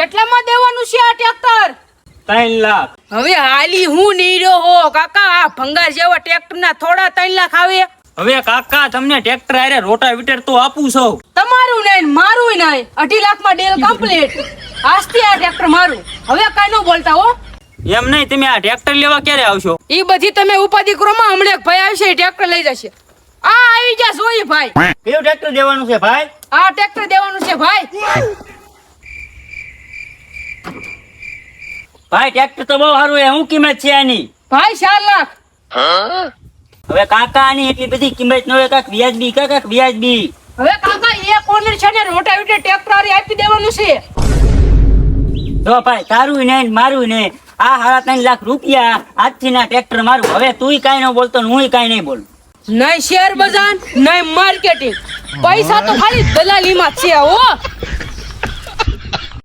કેટલામાં દેવાનું છે આ ટ્રેક્ટર? 3 લાખ. હવે હાલી હું નીરો હો કાકા, આ ભંગાર જેવા ટ્રેક્ટર ના થોડા 3 લાખ આવે? હવે કાકા તમને ટ્રેક્ટર આરે રોટાવીટર તો આપું છું. તમારું નહીં મારું નહીં, 2.5 લાખમાં ડેલ કમ્પ્લીટ. આજથી આ ટ્રેક્ટર મારું. હવે કાઈ ન બોલતા હો. એમ નહીં, તમે આ ટ્રેક્ટર લેવા ક્યારે આવશો? ઈ બધી તમે ઉપાધિ કરો માં, હમણાં એક ભાઈ આવશે એ ટ્રેક્ટર લઈ જશે. આ આવી જા સોઈ ભાઈ. કયું ટ્રેક્ટર દેવાનું છે ભાઈ? આ ટ્રેક્ટર દેવાનું છે ભાઈ. ભાઈ ટ્રેક્ટર તો બહુ સારું છે. શું કિંમત છે આની? ભાઈ 4 લાખ. હવે કાકા આની એટલી બધી કિંમત ન હોય, કાક વ્યાજબી. હવે કાકા એક ઓનર છે ને રોટાવેટર ટ્રેક્ટર આરી આપી દેવાનું છે. જો ભાઈ તારું નહીં મારું નહીં, આ 3.5 લાખ રૂપિયા આજથી ના ટ્રેક્ટર મારું. હવે તુંય કાંઈ ન બોલતો ને હુંય કાંઈ નહીં બોલું. નહીં શેર બજાર નહીં માર્કેટિંગ, પૈસા તો ખાલી દલાલીમાં છે હો.